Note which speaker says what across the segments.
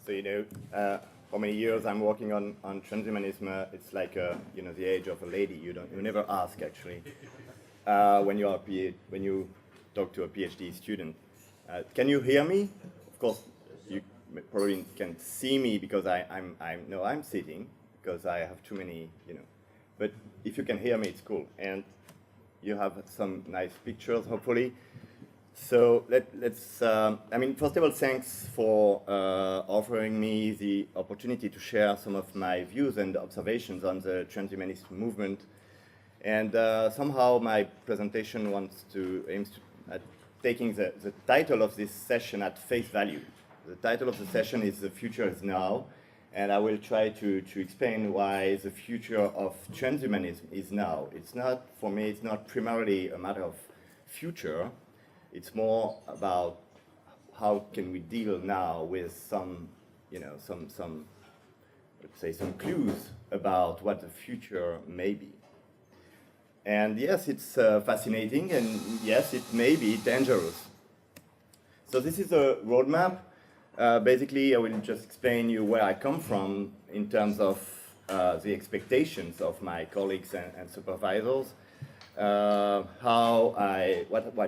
Speaker 1: So, for many years I'm working on transhumanism. It's like, the age of a lady. You never ask, actually, when you talk to a PhD student. Can you hear me? Of course, you probably can see me because I'm sitting because I have too many, But if you can hear me, it's cool. And you have some nice pictures, hopefully. So let's. First of all, thanks for offering me the opportunity to share some of my views and observations on the transhumanist movement. And somehow my presentation aims at taking the title of this session at face value. The title of the session is "The Future is Now," and I will try to explain why the future of transhumanism is now. It's not, for me, it's not primarily a matter of future. It's more about how can we deal now with some clues about what the future may be. And yes, it's fascinating, and yes, it may be dangerous. So this is a roadmap. Basically, I will just explain you where I come from in terms of the expectations of my colleagues and supervisors. What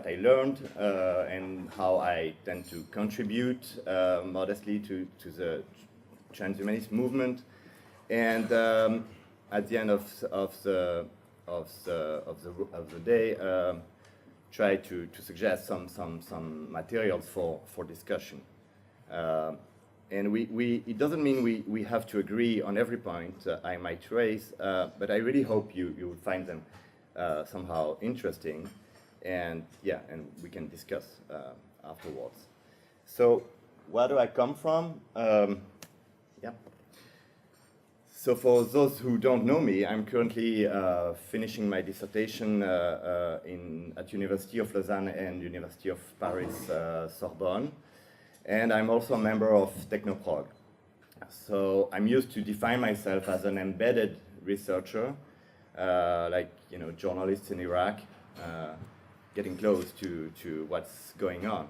Speaker 1: I learned and how I tend to contribute modestly to the transhumanist movement, and at the end of the day, try to suggest some materials for discussion. And it doesn't mean we have to agree on every point I might raise, but I really hope you will find them somehow interesting, and we can discuss afterwards. So, where do I come from? So, for those who don't know me, I'm currently finishing my dissertation at University of Lausanne and University of Paris Sorbonne, and I'm also a member of technoprog. So, I'm used to define myself as an embedded researcher. Journalists in Iraq, getting close to what's going on.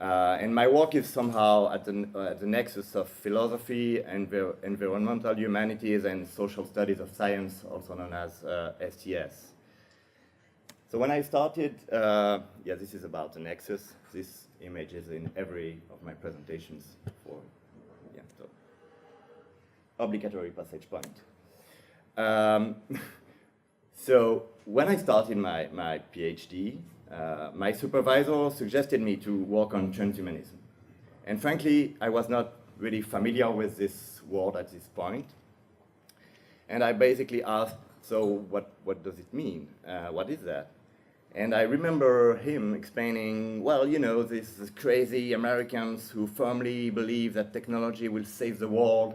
Speaker 1: And my work is somehow at the nexus of philosophy, environmental humanities, and social studies of science, also known as STS. So when I started, this is about the nexus. This image is in every of my presentations so obligatory passage point. So when I started my PhD, my supervisor suggested me to work on transhumanism. And frankly, I was not really familiar with this word at this point. And I basically asked, so what does it mean? What is that? And I remember him explaining, well, these crazy Americans who firmly believe that technology will save the world.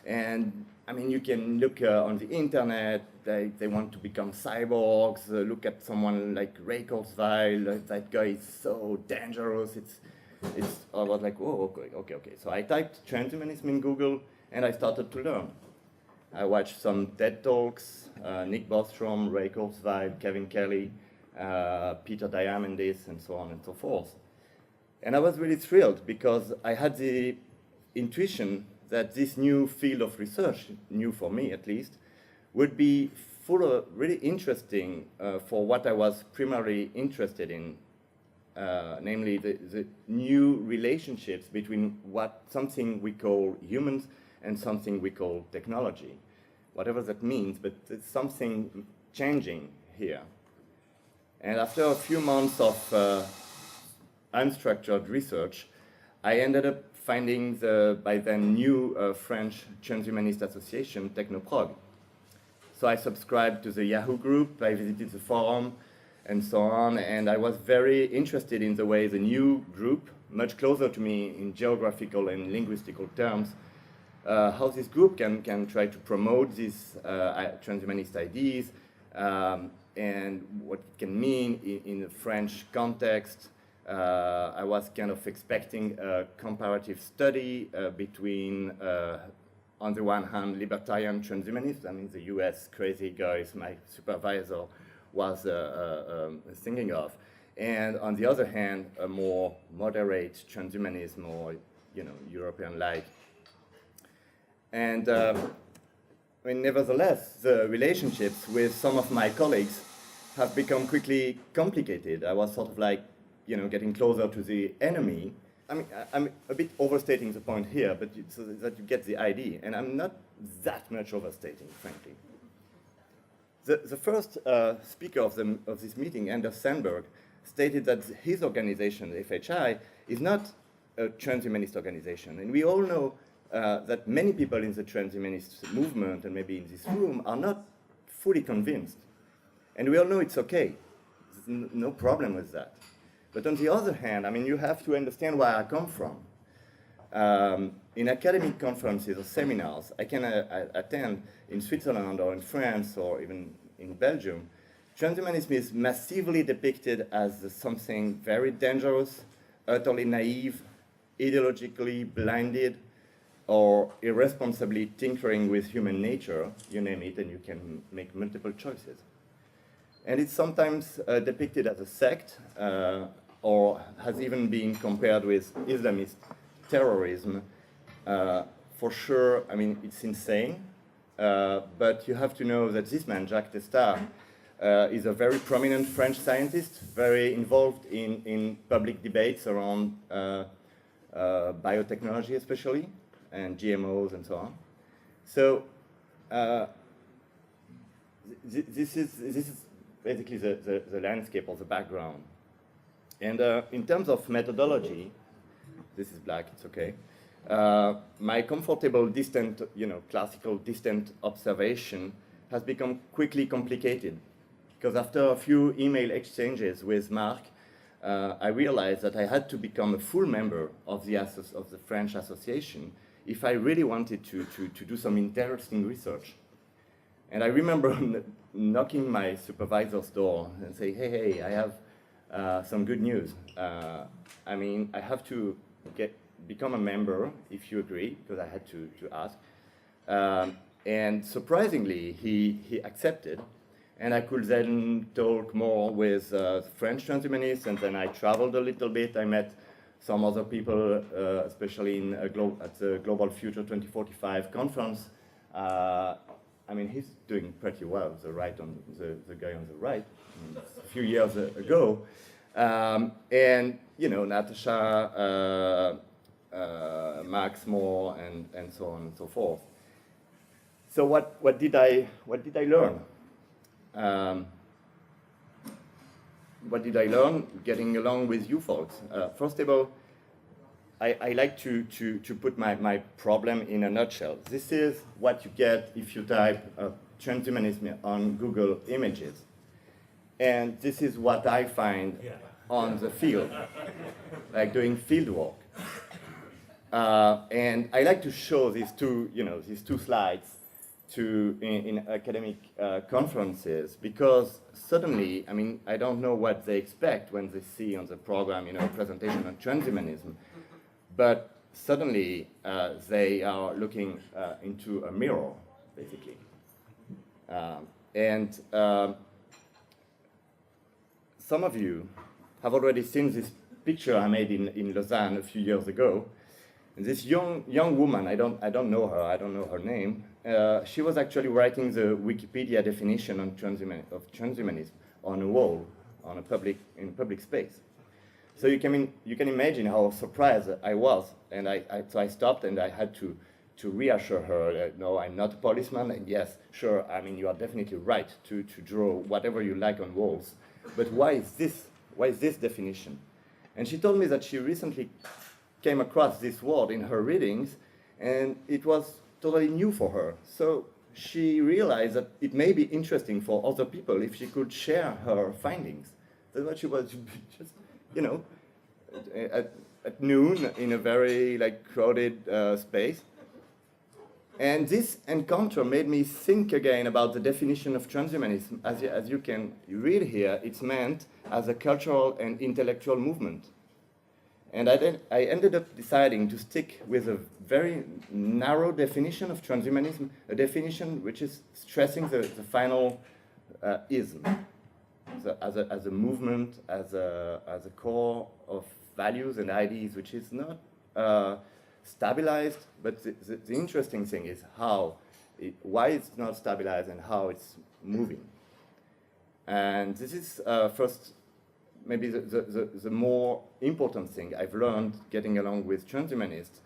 Speaker 1: And you can look on the internet, they want to become cyborgs, look at someone like Ray Kurzweil, that guy is so dangerous, I was like, oh, okay. So I typed transhumanism in Google, and I started to learn. I watched some TED Talks, Nick Bostrom, Ray Kurzweil, Kevin Kelly, Peter Diamandis, and so on and so forth. And I was really thrilled, because I had the intuition that this new field of research, new for me at least, would be full of really interesting for what I was primarily interested in, namely the new relationships between something we call humans and something we call technology, whatever that means, but it's something changing here. And after a few months of unstructured research, I ended up finding the, by then, new French transhumanist association, Technoprog. So I subscribed to the Yahoo group, I visited the forum, and so on, and I was very interested in the way the new group, much closer to me in geographical and linguistical terms, how this group can try to promote these transhumanist ideas, and what it can mean in the French context. I was kind of expecting a comparative study between, on the one hand, libertarian transhumanists, the US crazy guys my supervisor was thinking of, and on the other hand, a more moderate transhumanism, or European-like And I mean, nevertheless, the relationships with some of my colleagues have become quickly complicated. I was sort of like, you know, getting closer to the enemy. I mean, I'm a bit overstating the point here, but so that you get the idea. And I'm not that much overstating, frankly. The first speaker of this meeting, Anders Sandberg, stated that his organization, FHI, is not a transhumanist organization. And we all know that many people in the transhumanist movement, and maybe in this room, are not fully convinced. And we all know it's okay. There's no problem with that. But on the other hand, I mean, you have to understand where I come from. In academic conferences or seminars I can attend in Switzerland or in France or even in Belgium, transhumanism is massively depicted as something very dangerous, utterly naive, ideologically blinded, or irresponsibly tinkering with human nature, you name it, and you can make multiple choices. And it's sometimes depicted as a sect, or has even been compared with Islamist terrorism. For sure, I mean, it's insane, but you have to know that this man, Jacques Testard, is a very prominent French scientist, very involved in public debates around biotechnology especially, and GMOs and so on. So this is basically the landscape or the background. And in terms of methodology, this is black, it's okay. My comfortable distant, classical distant observation has become quickly complicated. Because after a few email exchanges with Marc, I realized that I had to become a full member of the French association if I really wanted to do some interesting research. And I remember knocking my supervisor's door and say, hey, I have some good news. I mean, I have to become a member, if you agree, because I had to ask. And surprisingly, he accepted. And I could then talk more with French transhumanists, and then I traveled a little bit. I met some other people, especially at the Global Future 2045 conference. I mean, he's doing pretty well, the guy on the right, a few years ago. And, Natasha, Max Moore, and so on and so forth. So what did I learn? What did I learn getting along with you folks? First of all, I like to put my problem in a nutshell. This is what you get if you type transhumanism on Google Images. And this is what I find on the field, like doing field work. And I like to show these two slides in academic conferences, because suddenly, I mean, I don't know what they expect when they see on the program, a presentation on transhumanism, but suddenly they are looking into a mirror, basically. And some of you have already seen this picture I made in Lausanne a few years ago. And this young woman, I don't know her, I don't know her name. She was actually writing the Wikipedia definition of transhumanism on a wall, in public space. So you can imagine how surprised I was, and so I stopped and I had to reassure her that no, I'm not a policeman, and yes, sure, I mean, you are definitely right to draw whatever you like on walls, but why is this definition? And she told me that she recently came across this word in her readings, and it was totally new for her. So she realized that it may be interesting for other people if she could share her findings. That's what she was just, at noon in a very crowded space. And this encounter made me think again about the definition of transhumanism. As you can read here, it's meant as a cultural and intellectual movement. And I ended up deciding to stick with a very narrow definition of transhumanism, a definition which is stressing the final ism, as a movement, as a core of values and ideas, which is not stabilized, but the interesting thing is why it's not stabilized and how it's moving. And this is first, maybe the more important thing I've learned getting along with transhumanists,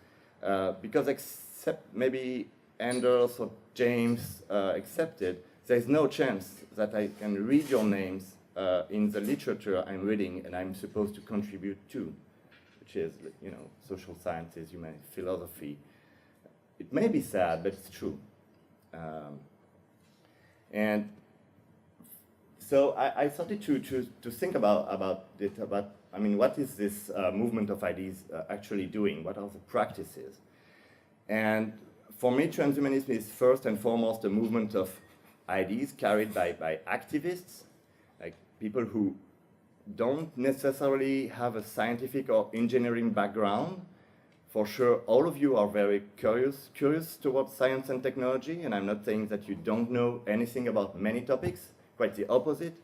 Speaker 1: because except maybe Anders or James accepted, there's no chance that I can read your names in the literature I'm reading and I'm supposed to contribute to, which is, you know, social sciences, humanity, philosophy. It may be sad, but it's true. And so I started to think about it, I mean, what is this movement of ideas actually doing? What are the practices? And for me, transhumanism is first and foremost a movement of ideas carried by activists, like people who don't necessarily have a scientific or engineering background. For sure, all of you are very curious towards science and technology, and I'm not saying that you don't know anything about many topics, quite the opposite.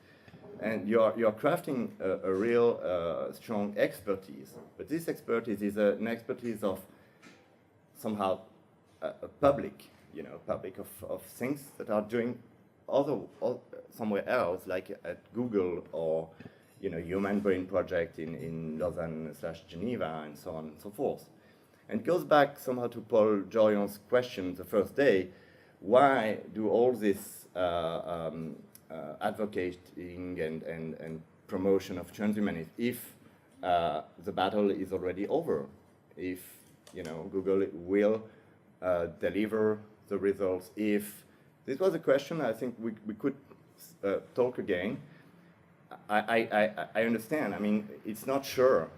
Speaker 1: And you're crafting a real strong expertise. But this expertise is an expertise of somehow a public, you know, public of things that are doing somewhere else, like at Google or, you know, Human Brain Project in Lausanne/Geneva and so on and so forth. And it goes back somehow to Paul Jorion's question the first day: why do all this advocating and promotion of transhumanism if the battle is already over? If, you know, Google will deliver the results? If this was a question, I think we could talk again. I understand. I mean, it's not sure.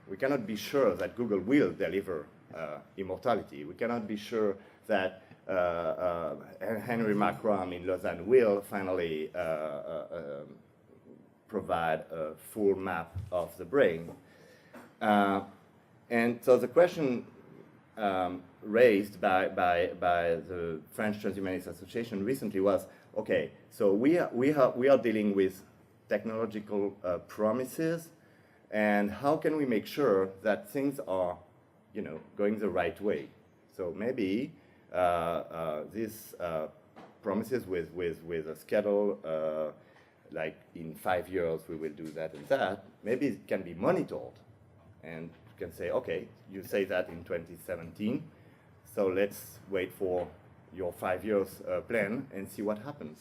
Speaker 1: We cannot be sure that Google will deliver immortality. We cannot be sure that Henry Macram in Lausanne will finally provide a full map of the brain. And so the question raised by the French Transhumanist Association recently was, okay, so we are dealing with technological promises, and how can we make sure that things are, you know, going the right way? So maybe these promises with a schedule, like in 5 years we will do that and that, maybe it can be monitored. And you can say, okay, you say that in 2017, so let's wait for your 5 years plan and see what happens.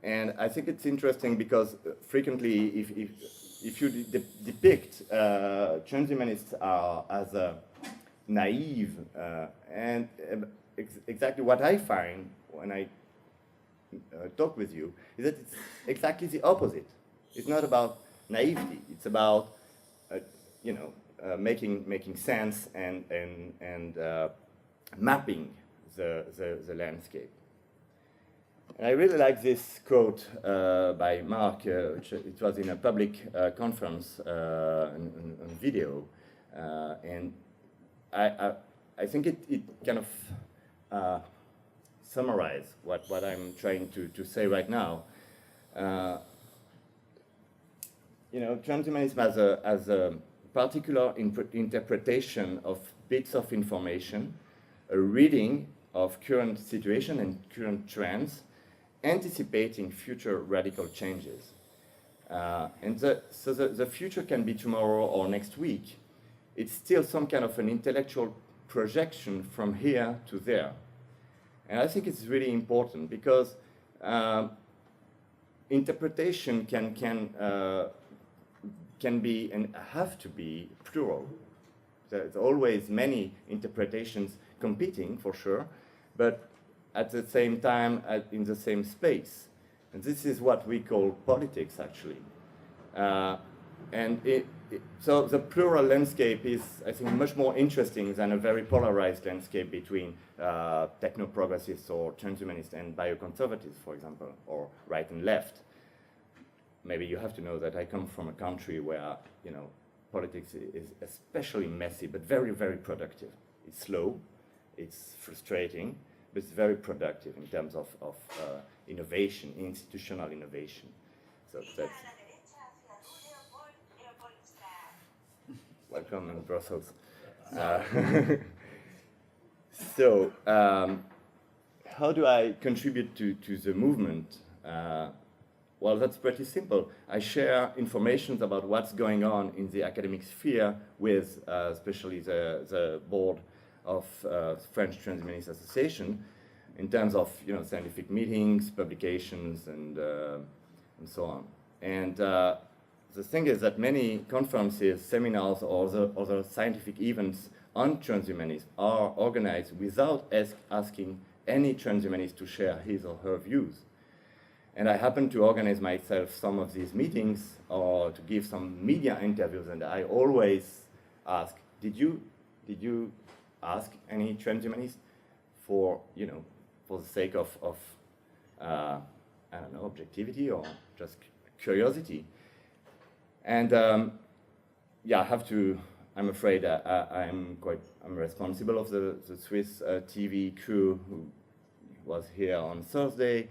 Speaker 1: And I think it's interesting because frequently if you depict transhumanists as naive, and exactly what I find when I talk with you is that it's exactly the opposite. It's not about naivety. It's about you know, making sense and mapping the landscape. And I really like this quote by Mark. It was in a public conference on video, and I think it kind of summarizes what I'm trying to say right now. You know, transhumanism as a particular interpretation of bits of information, a reading of current situation and current trends, anticipating future radical changes. And so the future can be tomorrow or next week. It's still some kind of an intellectual projection from here to there. And I think it's really important because interpretation can be and have to be plural. There's always many interpretations competing, for sure, but at the same time, in the same space. And this is what we call politics, actually. So the plural landscape is, I think, much more interesting than a very polarized landscape between technoprogressives or transhumanists and bioconservatives, for example, or right and left. Maybe you have to know that I come from a country where, you know, politics is especially messy, but very, very productive. It's slow, it's frustrating, but it's very productive in terms of innovation, institutional innovation. So that's... Welcome in Brussels. Uh, so, how do I contribute to the movement? Well, that's pretty simple. I share information about what's going on in the academic sphere with especially the board of French Transhumanist Association in terms of scientific meetings, publications, and so on. And the thing is that many conferences, seminars, or other scientific events on transhumanism are organized without asking any transhumanist to share his or her views. And I happen to organize myself some of these meetings or to give some media interviews, and I always ask, did you ask any transhumanist for the sake of I don't know, objectivity or just curiosity? And yeah, I'm afraid I'm responsible of the Swiss TV crew who was here on Thursday.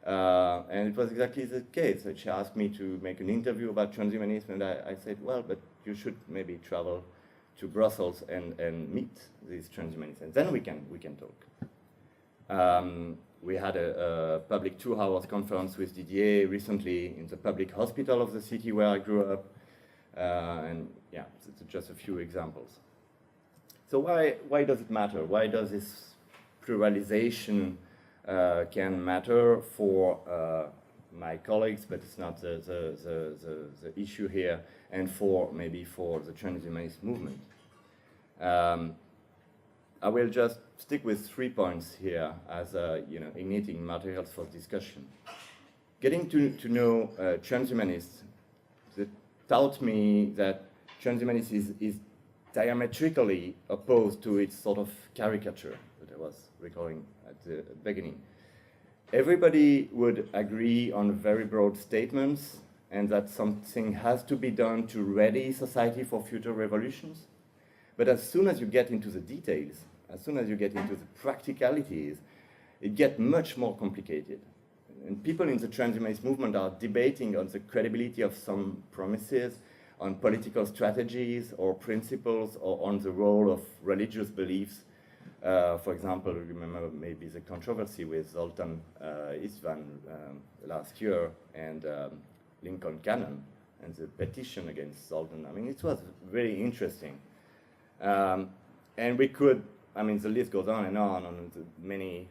Speaker 1: And it was exactly the case. She asked me to make an interview about transhumanism, and I said, well, but you should maybe travel to Brussels and meet these transhumanists, and then we can talk. We had a public 2 hours conference with Didier recently in the public hospital of the city where I grew up, and yeah, it's just a few examples. So why does it matter? Why does this pluralization can matter for my colleagues, but it's not the issue here, and maybe for the transhumanist movement? I will just stick with 3 points here as igniting materials for discussion. Getting to know transhumanists taught me that transhumanism is diametrically opposed to its sort of caricature that I was recalling at the beginning. Everybody would agree on very broad statements and that something has to be done to ready society for future revolutions. But as soon as you get into the details, as soon as you get into the practicalities, it gets much more complicated. And people in the transhumanist movement are debating on the credibility of some promises, on political strategies or principles, or on the role of religious beliefs. For example, remember maybe the controversy with Zoltan Istvan last year and Lincoln Cannon and the petition against Zoltan. I mean, it was very interesting. And we could, I mean, the list goes on the many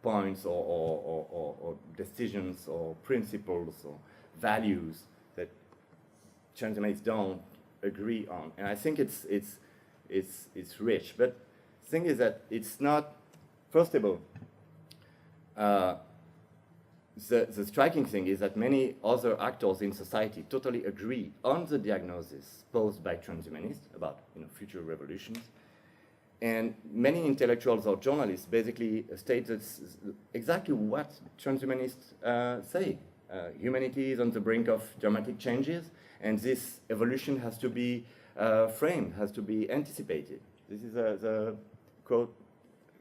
Speaker 1: points or decisions or principles or values that transhumanists don't agree on. And I think it's rich. But the thing is that it's not, first of all, the striking thing is that many other actors in society totally agree on the diagnosis posed by transhumanists about future revolutions. And many intellectuals or journalists basically state exactly what transhumanists say. Humanity is on the brink of dramatic changes, and this evolution has to be framed, has to be anticipated. This is the quote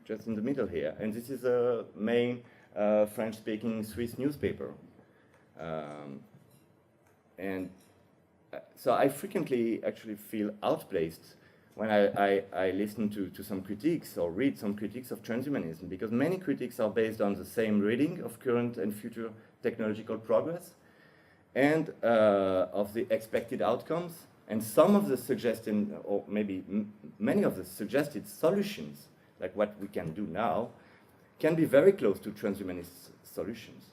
Speaker 1: just in the middle here, and this is a main French-speaking Swiss newspaper. And so I frequently actually feel outplaced when I listen to some critiques or read some critiques of transhumanism, because many critiques are based on the same reading of current and future technological progress and of the expected outcomes, and some of the suggested, or maybe many of the suggested solutions, like what we can do now, can be very close to transhumanist solutions.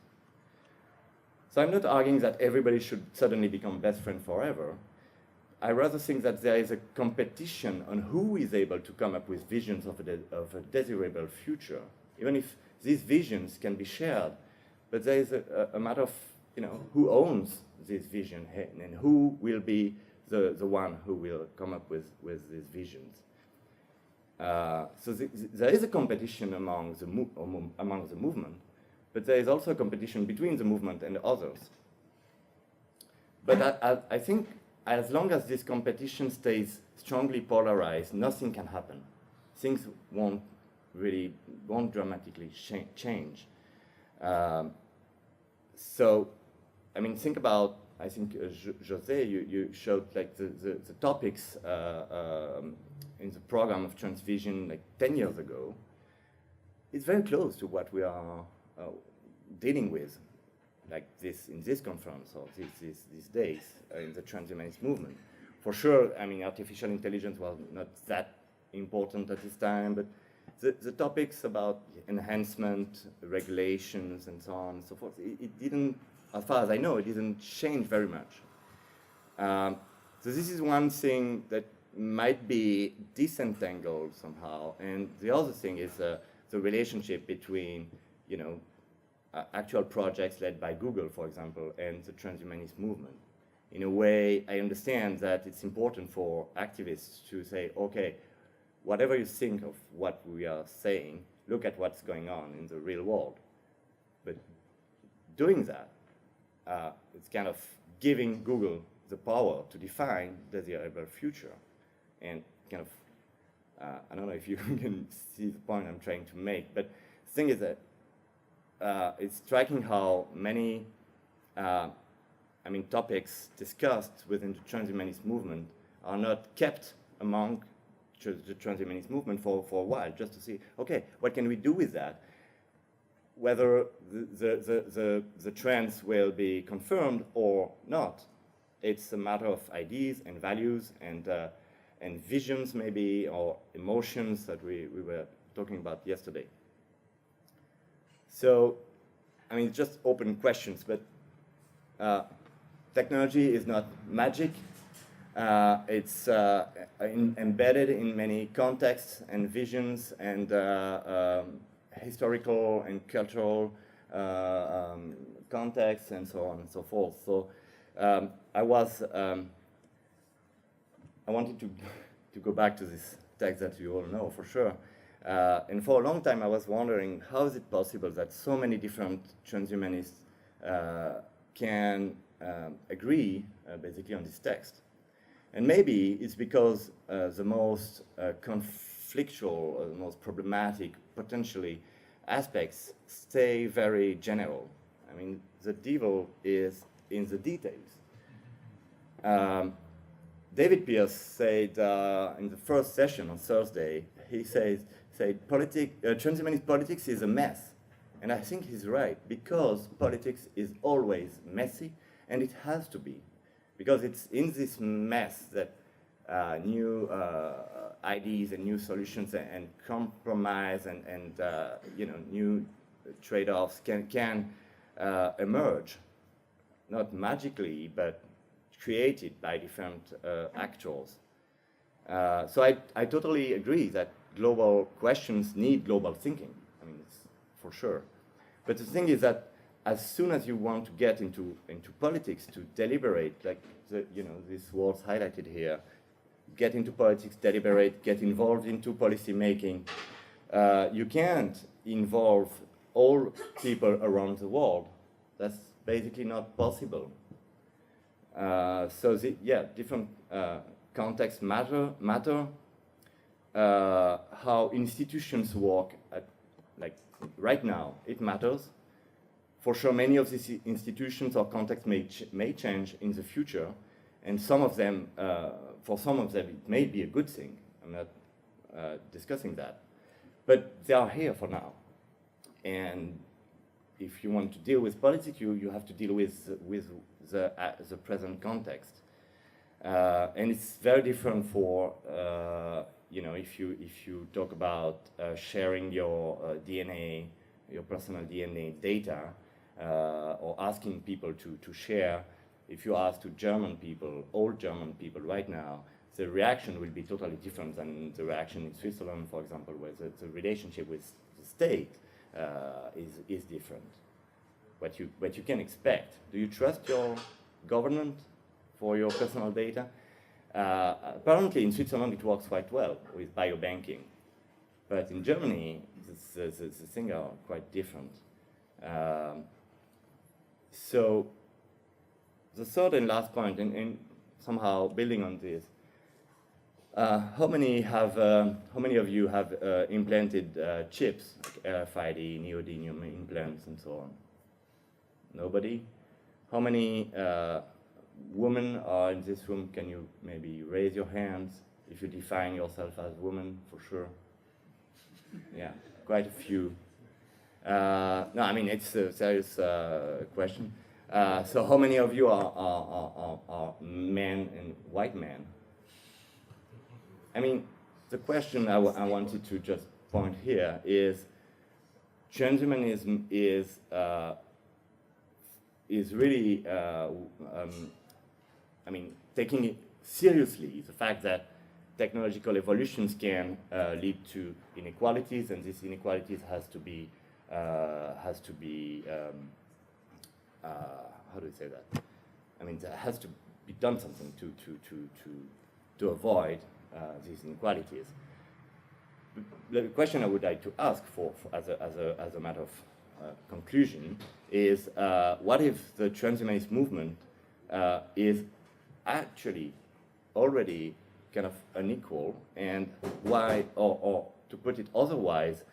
Speaker 1: So I'm not arguing that everybody should suddenly become best friend forever. I rather think that there is a competition on who is able to come up with visions of a desirable future, even if these visions can be shared. But there is a matter of who owns this vision and who will be the one who will come up with these visions. So there is a competition among the movement, but there is also a competition between the movement and others. But I think as long as this competition stays strongly polarized, nothing can happen. Things won't dramatically change. So, I mean, think about, I think, José, you showed like the topics in the program of TransVision like 10 years ago, it's very close to what we are dealing with, like this in this conference or these days in the transhumanist movement. For sure, I mean, artificial intelligence was not that important at this time, but the topics about enhancement, regulations, and so on and so forth, it didn't, as far as I know, it didn't change very much. So this is one thing that might be disentangled somehow, and the other thing is the relationship between, you know, actual projects led by Google, for example, and the transhumanist movement. In a way, I understand that it's important for activists to say, okay, whatever you think of what we are saying, look at what's going on in the real world. But doing that, it's kind of giving Google the power to define the desirable future. And kind of, I don't know if you can see the point I'm trying to make, but the thing is that it's striking how many topics discussed within the transhumanist movement are not kept among the transhumanist movement for a while, just to see, okay, what can we do with that? Whether the trends will be confirmed or not, it's a matter of ideas and values and visions maybe, or emotions that we were talking about yesterday. So, I mean, just open questions, but technology is not magic. It's embedded in many contexts and visions and historical and cultural contexts and so on and so forth. So I wanted to go back to this text that you all know for sure. And for a long time I was wondering, how is it possible that so many different transhumanists can agree basically on this text? And maybe it's because the most conflictual, the most problematic, potentially, aspects stay very general. I mean, the devil is in the details. David Pierce said in the first session on Thursday, he said transhumanist politics is a mess. And I think he's right, because politics is always messy, and it has to be. Because it's in this mess that new ideas and new solutions and compromise and new trade-offs can emerge, not magically, but created by different actors. So I totally agree that global questions need global thinking. I mean, it's for sure. But the thing is that as soon as you want to get into politics, to deliberate, like these words highlighted here, get into politics, deliberate, get involved into policy making, you can't involve all people around the world. That's basically not possible. So different contexts matter. How institutions work right now, it matters. For sure, many of these institutions or contexts may change in the future, and some of them, for some of them, it may be a good thing. I'm not discussing that, but they are here for now. And if you want to deal with politics, you have to deal with the present context, and it's very different for if you talk about sharing your DNA, your personal DNA data. Or asking people to share. If you ask to German people, all German people right now, the reaction will be totally different than the reaction in Switzerland, for example, where the relationship with the state is different. What you can expect. Do you trust your government for your personal data? Apparently in Switzerland it works quite well with biobanking. But in Germany, the things are quite different. So the third and last point, and somehow building on this, how many of you have implanted chips, like RFID, neodymium implants, and so on? Nobody? How many women are in this room? Can you maybe raise your hands? if you define yourself as woman, for sure. Yeah, quite a few. No, I mean, it's a serious question. So how many of you are men and white men? I mean, the question I wanted to just point here is transhumanism is really, I mean, taking it seriously, the fact that technological evolutions can lead to inequalities, and these inequalities has to be how do you say that? I mean, there has to be done something to avoid these inequalities. The question I would like to ask as a matter of conclusion is, what if the transhumanist movement is actually already kind of unequal, and why, or to put it otherwise,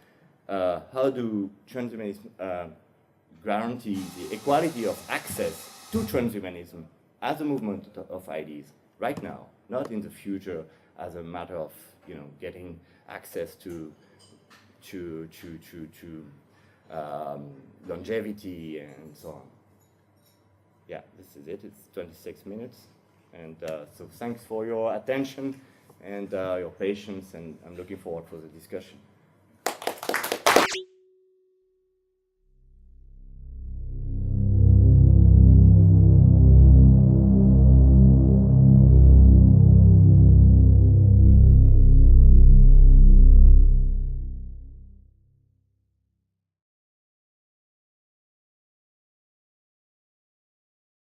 Speaker 1: how do transhumanists guarantee the equality of access to transhumanism as a movement of ideas right now, not in the future as a matter of, you know, getting access to longevity and so on. Yeah, this is it. It's 26 minutes. And so thanks for your attention and your patience, and I'm looking forward for the discussion.